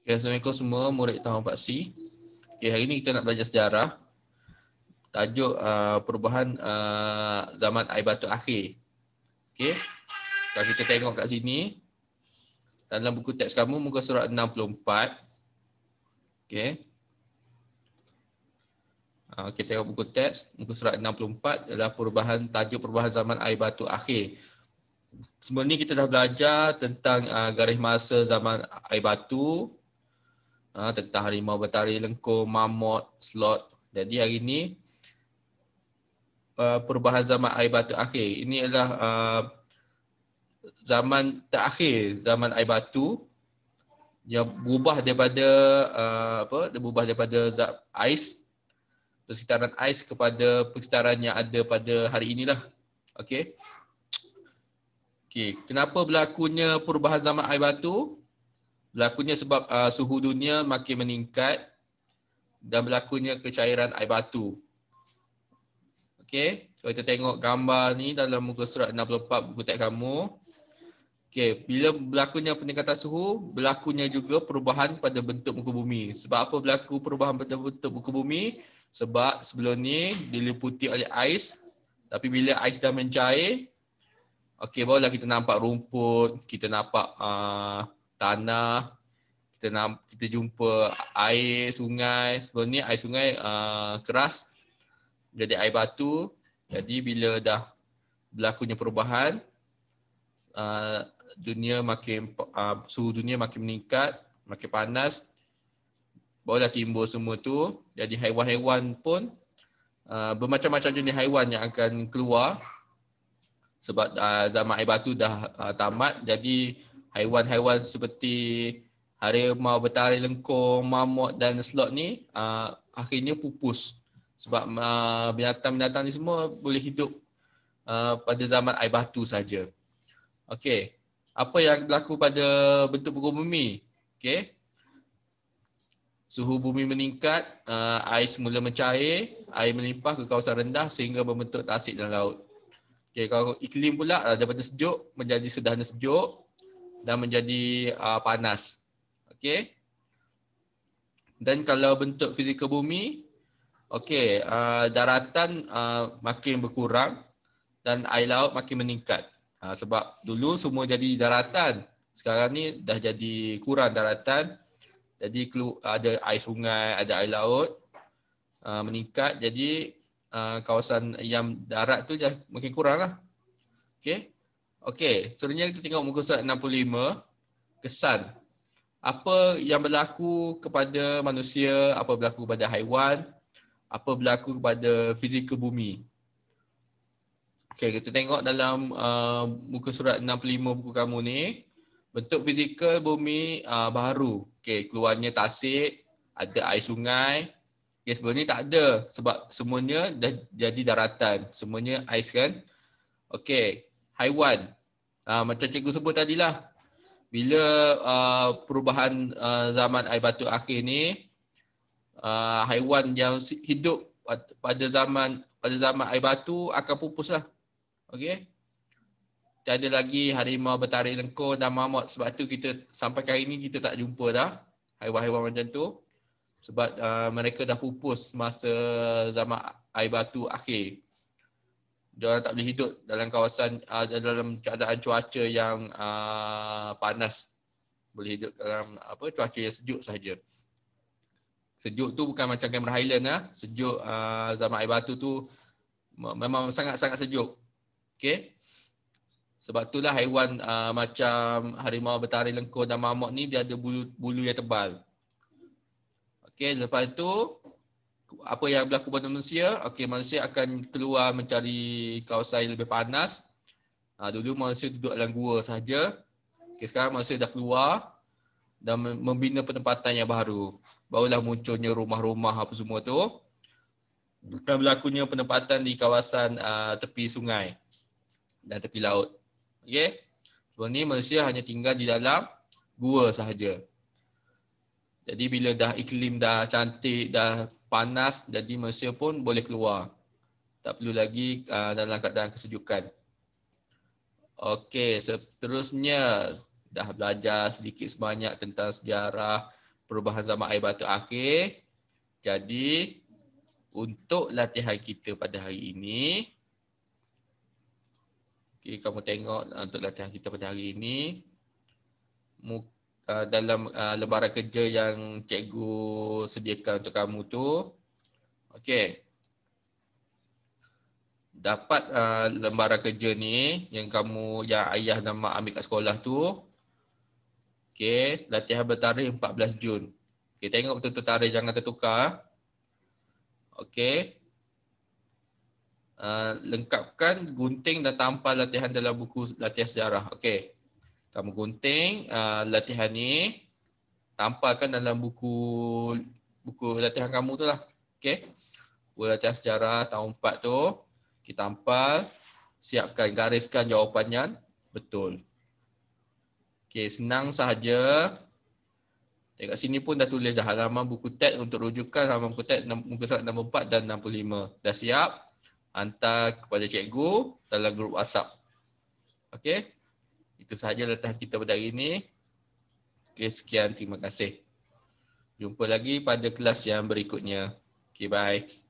Okay, Assalamualaikum semua murid tahun 4C. Okay, hari ni kita nak belajar sejarah. Tajuk perubahan zaman air batu akhir. Okay. Kalau kita tengok kat sini, dalam buku teks kamu muka surat 64. Okay. Kita tengok buku teks muka surat 64 adalah tajuk perubahan zaman air batu akhir. Sebelum ni kita dah belajar tentang garis masa zaman air batu, tentang harimau bertaring lengkung, mamut, slot. Jadi hari ni perubahan zaman air batu akhir. Ini adalah zaman terakhir zaman air batu yang berubah daripada berubah daripada ais, persekitaran ais kepada persekitaran yang ada pada hari inilah. Okey. Okey, kenapa berlakunya perubahan zaman air batu? Berlakunya sebab suhu dunia makin meningkat dan berlakunya kecairan air batu. Okey, kalau kita tengok gambar ni dalam muka surat 64 buku teks kamu. Okey, bila berlakunya peningkatan suhu, berlakunya juga perubahan pada bentuk muka bumi. Sebab apa berlaku perubahan pada bentuk muka bumi? Sebab sebelum ni diliputi oleh ais, tapi bila ais dah mencair, okey, barulah kita nampak rumput, kita nampak tanah, kita jumpa air sungai. Sebelum ni air sungai keras jadi air batu. Jadi bila dah berlakunya perubahan, suhu dunia makin meningkat, makin panas, barulah timbul semua tu. Jadi haiwan-haiwan pun bermacam-macam jenis haiwan yang akan keluar sebab zaman air batu dah tamat. Jadi haiwan-haiwan seperti harimau bertaring lengkung, mamut dan slot ni akhirnya pupus. Sebab binatang-binatang ni semua boleh hidup pada zaman air batu saja. Okey. Apa yang berlaku pada bentuk muka bumi? Okey. Suhu bumi meningkat, air semula mencair, air melimpah ke kawasan rendah sehingga membentuk tasik dan laut. Okey, kalau iklim pula daripada sejuk menjadi sederhana sejuk dan menjadi panas. Okey. Dan kalau bentuk fizikal bumi, okey, daratan makin berkurang dan air laut makin meningkat. Sebab dulu semua jadi daratan, sekarang ni dah jadi kurang daratan. Jadi ada air sungai, ada air laut meningkat. Jadi kawasan yang darat tu dah makin kurang lah. Okey. Okey, seterusnya kita tengok muka surat 65. Kesan. Apa yang berlaku kepada manusia, apa berlaku kepada haiwan, apa berlaku kepada fizikal bumi. Okey, kita tengok dalam muka surat 65 buku kamu ni, bentuk fizikal bumi baru. Okey, keluarnya tasik, ada air sungai. Okey, sebelum ni tak ada sebab semuanya dah jadi daratan, semuanya ais kan. Okey, haiwan. Macam cikgu sebut tadilah, bila perubahan zaman air batu akhir ni, haiwan yang hidup pada zaman air batu akan pupus lah. Okey. Tiada lagi harimau bertaring lengkung dan mamut. Sebab tu kita sampai hari ni kita tak jumpa dah haiwan-haiwan macam tu. Sebab mereka dah pupus masa zaman air batu akhir. Diorang tak boleh hidup dalam kawasan dalam keadaan cuaca yang panas. Boleh hidup dalam cuaca yang sejuk sahaja. Sejuk tu bukan macam Cameron Highland lah. Sejuk zaman air batu tu memang sangat-sangat sejuk. Okey. Sebab itulah haiwan macam harimau bertaring lengkung dan mamut ni dia ada bulu yang tebal. Okey, lepas tu apa yang berlaku pada manusia? Okey, manusia akan keluar mencari kawasan yang lebih panas. Dulu manusia duduk dalam gua saja. Okey, sekarang manusia dah keluar dan membina penempatan yang baru. Barulah munculnya rumah-rumah apa semua tu. Dan berlakunya penempatan di kawasan tepi sungai dan tepi laut. Okey. Sebelum ni manusia hanya tinggal di dalam gua sahaja. Jadi bila dah iklim dah cantik, dah panas, jadi manusia pun boleh keluar. Tak perlu lagi dalam keadaan kesejukan. Okey, seterusnya dah belajar sedikit sebanyak tentang sejarah perubahan zaman air batu akhir. Jadi untuk latihan kita pada hari ini, okay, kamu tengok untuk latihan kita pada hari ini, dalam lembaran kerja yang cikgu sediakan untuk kamu tu, okey. Dapat lembaran kerja ni yang ayah dan mak ambil kat sekolah tu. Okey, latihan bertarikh 14 Jun. Okey, tengok betul-betul tarikh, jangan tertukar. Okey. Lengkapkan gunting dan tampal latihan dalam buku latihan sejarah. Okey. Kamu gunting latihan ni, tampalkan dalam buku latihan kamu tu lah. Okey. Buku latihan sejarah tahun 4 tu, kita tampal, siapkan, gariskan jawapannya betul. Okey, senang sahaja. Dekat sini pun dah tulis dah halaman buku TET untuk rujukan, halaman buku TET muka surat nombor 4 dan 65. Dah siap? Hantar kepada cikgu dalam grup WhatsApp. Okey? Itu sahaja latihan kita pada hari ini. Okey, sekian, terima kasih. Jumpa lagi pada kelas yang berikutnya. Okey, bye.